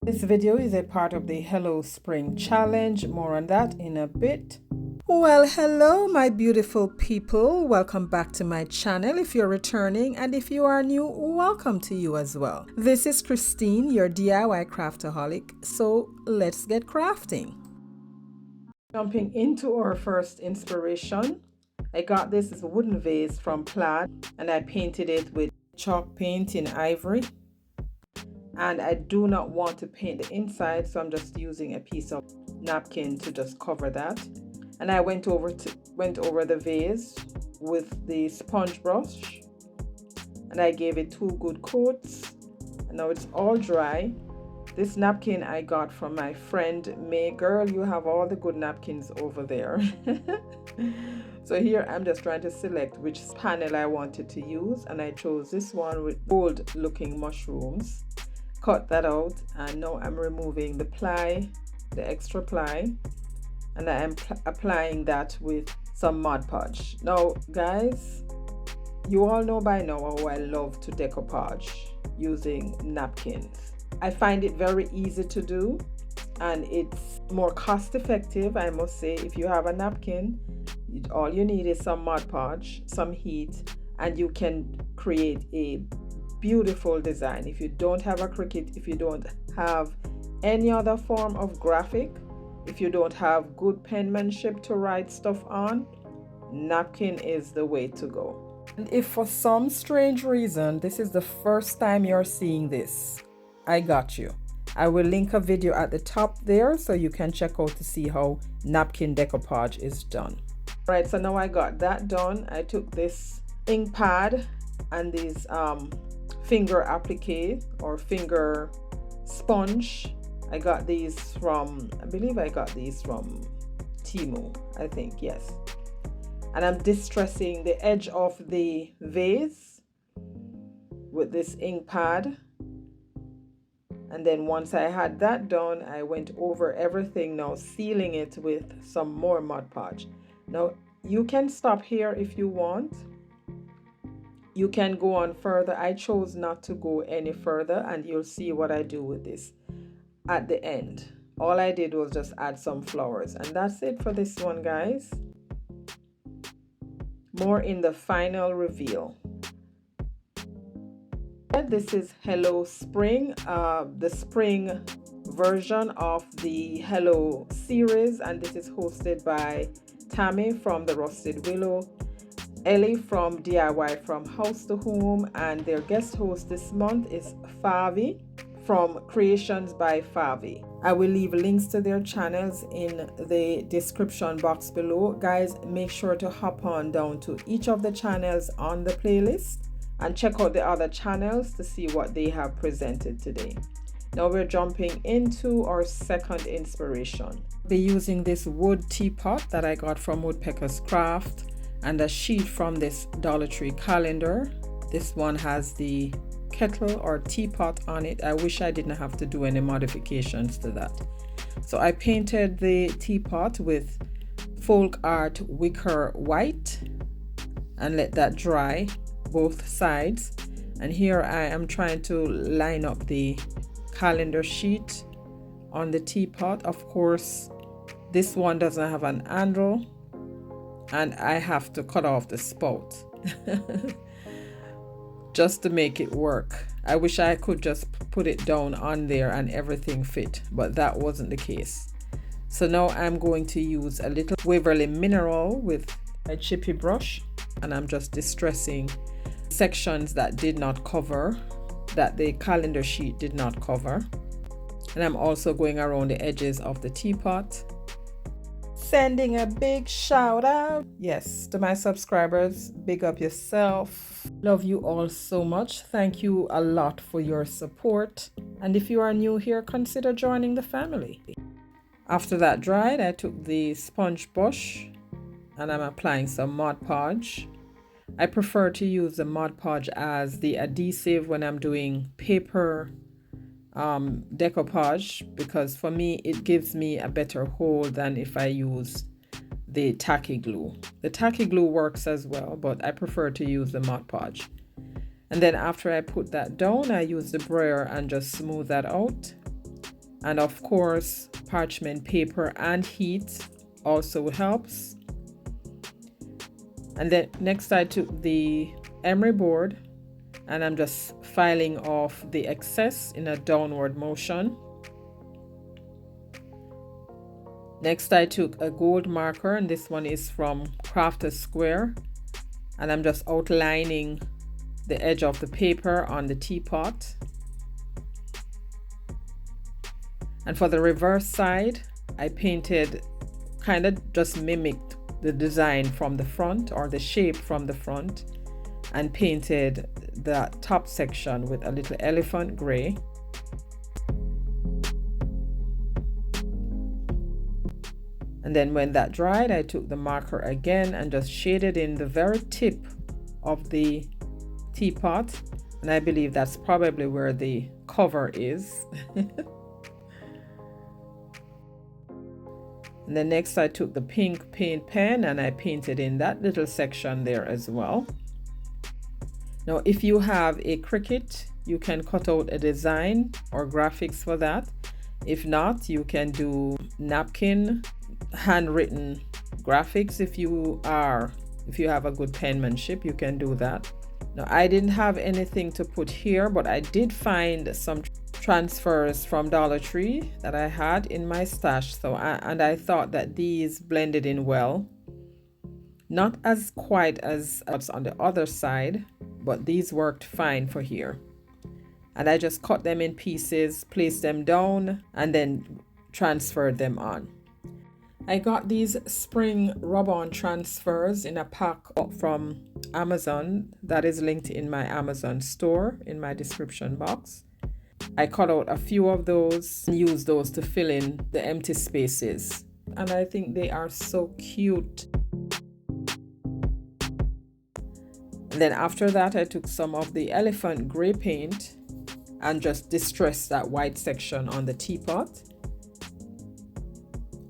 This video is a part of the Hello Spring Challenge. More on that in a bit. Well, hello my beautiful people. Welcome back to my channel if you're returning, and if you are new, welcome to you as well. This is Christine, your DIY craftaholic. So let's get crafting. Jumping into our first inspiration, I got this wooden vase from PLAID and I painted it with chalk paint in ivory. And I do not want to paint the inside, so I'm just using a piece of napkin to just cover that. And I went over the vase with the sponge brush and I gave it 2 good coats. And now it's all dry. This napkin I got from my friend May. Girl, you have all the good napkins over there. So here I'm just trying to select which panel I wanted to use, and I chose this one with bold looking mushrooms. Cut that out, and now I'm removing the ply, the extra ply, and I am applying that with some Mod Podge. Now guys, you all know by now how I love to decoupage using napkins. I find it very easy to do and it's more cost effective, I must say. If you have a napkin, all you need is some Mod Podge, some heat, and you can create a beautiful design. If you don't have a Cricut, if you don't have any other form of graphic, if you don't have good penmanship to write stuff on, napkin is the way to go. And if for some strange reason this is the first time you're seeing this, I got you. I will link a video at the top there so you can check out to see how napkin decoupage is done. Right, so now I got that done. I took this ink pad and these finger applique or finger sponge. I got these from, I believe I got these from Temu, I think, yes. And I'm distressing the edge of the vase with this ink pad. And then once I had that done, I went over everything, now sealing it with some more Mod Podge. Now you can stop here if you want. You can go on further. I chose not to go any further, and you'll see what I do with this at the end. All I did was just add some flowers, and that's it for this one, guys. More in the final reveal. This is Hello Spring, the spring version of the Hello series, and this is hosted by Tammy from the Rusted Willow, Ellie from DIY from House to Home, and their guest host this month is Favi from Creations by Favi. I will leave links to their channels in the description box below. Guys, make sure to hop on down to each of the channels on the playlist and check out the other channels to see what they have presented today. Now we're jumping into our second inspiration. I'll be using this wood teapot that I got from Woodpecker's Craft and a sheet from this Dollar Tree calendar. This one has the kettle or teapot on it. I wish I didn't have to do any modifications to that. So I painted the teapot with folk art wicker white and let that dry both sides. And here I am trying to line up the calendar sheet on the teapot. Of course, this one doesn't have an handle and I have to cut off the spout just to make it work. I wish I could just put it down on there and everything fit, but that wasn't the case. So now I'm going to use a little Waverly Mineral with a chippy brush, and I'm just distressing sections that did not cover, that the calendar sheet did not cover. And I'm also going around the edges of the teapot. Sending a big shout out, yes, to my subscribers. Big up yourself. Love you all so much. Thank you a lot for your support. And if you are new here, consider joining the family. After that dried, I took the sponge brush and I'm applying some Mod Podge. I prefer to use the Mod Podge as the adhesive when I'm doing paper decoupage, because for me it gives me a better hold than if I use the tacky glue. The tacky glue works as well, but I prefer to use the Mod Podge. And then after I put that down, I use the brayer and just smooth that out. And of course, parchment paper and heat also helps. And then next I took the emery board and I'm just filing off the excess in a downward motion. Next I took a gold marker, and this one is from Crafter's Square, and I'm just outlining the edge of the paper on the teapot. And for the reverse side, I painted, kind of just mimicked the design from the front, or the shape from the front, and painted the top section with a little elephant gray. And then when that dried, I took the marker again and just shaded in the very tip of the teapot, and I believe that's probably where the cover is. And then next I took the pink paint pen and I painted in that little section there as well. Now if you have a Cricut, you can cut out a design or graphics for that. If not, you can do napkin handwritten graphics. If you have a good penmanship, you can do that. Now I didn't have anything to put here, but I did find some transfers from Dollar Tree that I had in my stash, and I thought that these blended in well. Not as quite as what's on the other side, but these worked fine for here. And I just cut them in pieces, placed them down, and then transferred them on. I got these spring rub-on transfers in a pack from Amazon that is linked in my Amazon store in my description box. I cut out a few of those and used those to fill in the empty spaces. And I think they are so cute. And then after that, I took some of the elephant gray paint and just distressed that white section on the teapot.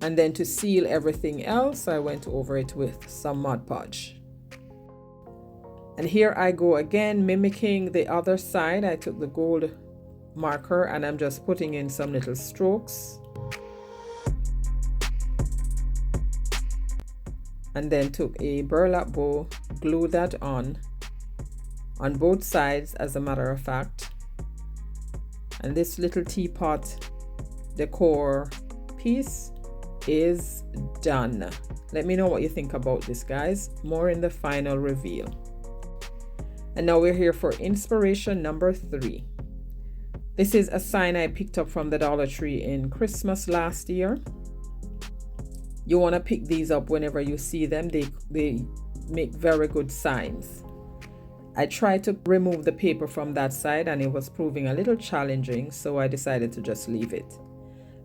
And then to seal everything else, I went over it with some Mod Podge. And here I go again, mimicking the other side. I took the gold marker and I'm just putting in some little strokes. And then took a burlap bow, glued that on both sides, as a matter of fact. And this little teapot decor piece is done. Let me know what you think about this, guys. More in the final reveal. And now we're here for inspiration number 3. This is a sign I picked up from the Dollar Tree in Christmas last year. You want to pick these up whenever you see them. They make very good signs. I tried to remove the paper from that side and it was proving a little challenging, so I decided to just leave it.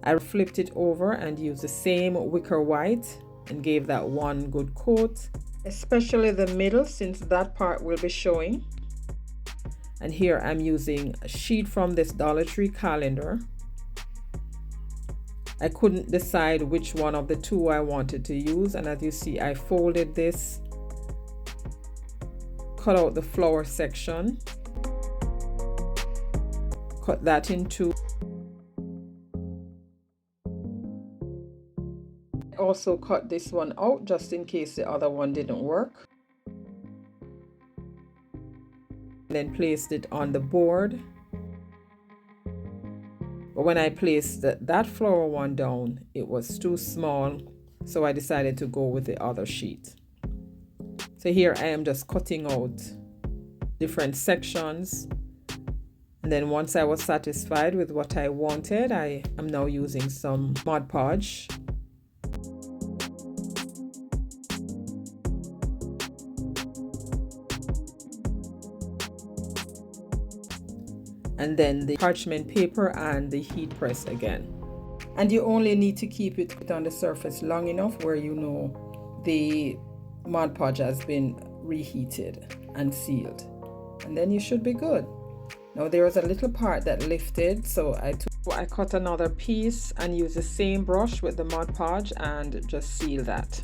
I flipped it over and used the same wicker white and gave that one good coat, especially the middle, since that part will be showing. And here I'm using a sheet from this Dollar Tree calendar. I couldn't decide which one of the two I wanted to use, and as you see, I folded this, cut out the flower section, cut that in two. I also cut this one out just in case the other one didn't work. Then placed it on the board. But when I placed that flower one down, it was too small, so I decided to go with the other sheet. So here I am just cutting out different sections, and then once I was satisfied with what I wanted, I am now using some Mod Podge. And then the parchment paper and the heat press again. And you only need to keep it on the surface long enough where you know the Mod Podge has been reheated and sealed. And then you should be good. Now there was a little part that lifted, so I cut another piece and used the same brush with the Mod Podge and just seal that.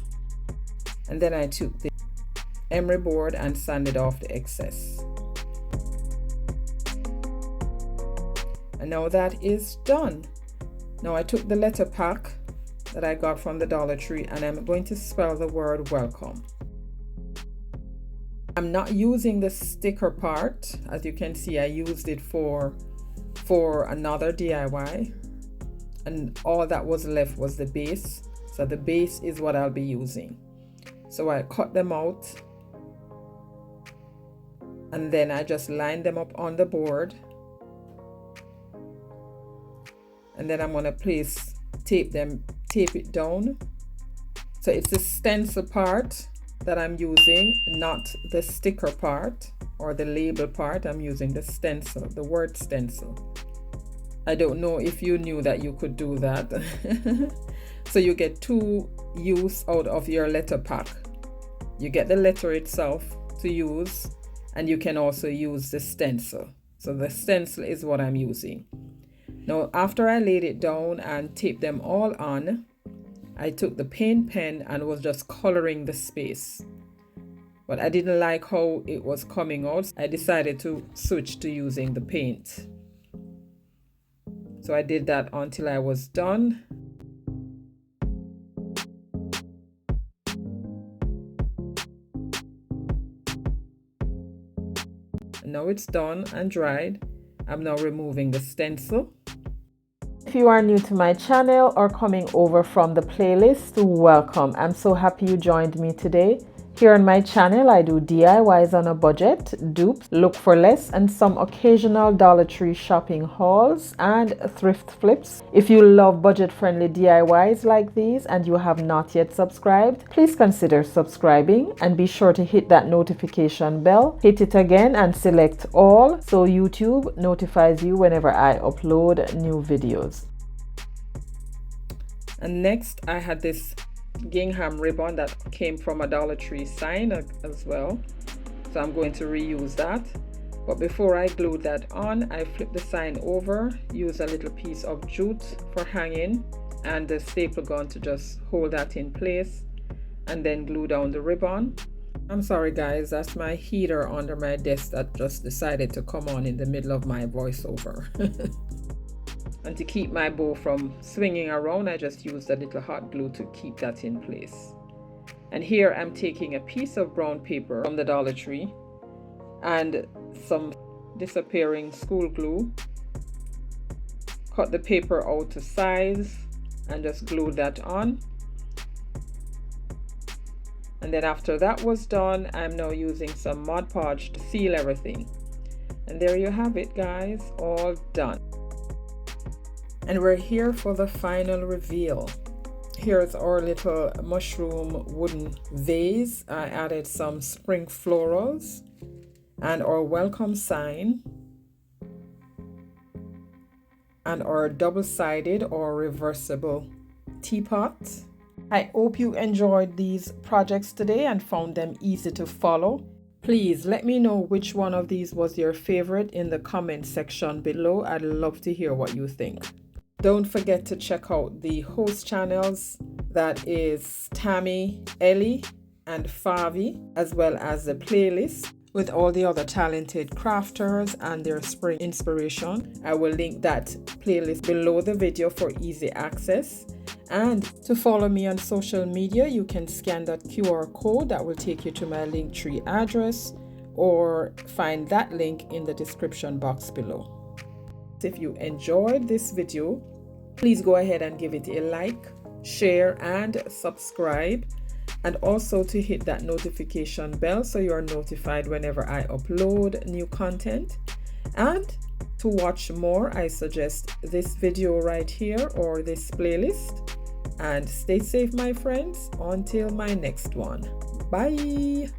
And then I took the emery board and sanded off the excess. And now that is done. Now I took the letter pack that I got from the Dollar Tree and I'm going to spell the word welcome. I'm not using the sticker part. As you can see, I used it for another DIY, and all that was left was the base. So the base is what I'll be using. So I cut them out and then I just line them up on the board, and then I'm going to tape it down. So it's the stencil part that I'm using, not the sticker part or the label part. I'm using the stencil, the word stencil. I don't know if you knew that you could do that. So you get two use out of your letter pack. You get the letter itself to use, and you can also use the stencil. So the stencil is what I'm using. Now after I laid it down and taped them all on, I took the paint pen and was just coloring the space. But I didn't like how it was coming out. I decided to switch to using the paint. So I did that until I was done. And now it's done and dried. I'm now removing the stencil. If you are new to my channel or coming over from the playlist, welcome. I'm so happy you joined me today. Here on my channel, I do DIYs on a budget, dupes, look for less, and some occasional Dollar Tree shopping hauls and thrift flips. If you love budget-friendly DIYs like these and you have not yet subscribed, please consider subscribing and be sure to hit that notification bell. Hit it again and select all so YouTube notifies you whenever I upload new videos. And next, I had this gingham ribbon that came from a Dollar Tree sign as well, so I'm going to reuse that. But before I glued that on, I flipped the sign over, used a little piece of jute for hanging and the staple gun to just hold that in place, and then glue down the ribbon. I'm sorry guys, that's my heater under my desk that just decided to come on in the middle of my voiceover. And to keep my bow from swinging around, I just used a little hot glue to keep that in place. And here I'm taking a piece of brown paper from the Dollar Tree and some disappearing school glue. Cut the paper out to size and just glue that on. And then after that was done, I'm now using some Mod Podge to seal everything. And there you have it guys, all done. And we're here for the final reveal. Here's our little mushroom wooden vase. I added some spring florals and our welcome sign and our double-sided or reversible teapot. I hope you enjoyed these projects today and found them easy to follow. Please let me know which one of these was your favorite in the comment section below. I'd love to hear what you think. Don't forget to check out the host channels, that is Tammy, Ellie, and Favi, as well as the playlist with all the other talented crafters and their spring inspiration. I will link that playlist below the video for easy access. And to follow me on social media, you can scan that QR code that will take you to my Linktree address, or find that link in the description box below. If you enjoyed this video, please go ahead and give it a like, share, and subscribe, and also to hit that notification bell so you're notified whenever I upload new content. And to watch more, I suggest this video right here or this playlist. And stay safe, my friends, until my next one. Bye.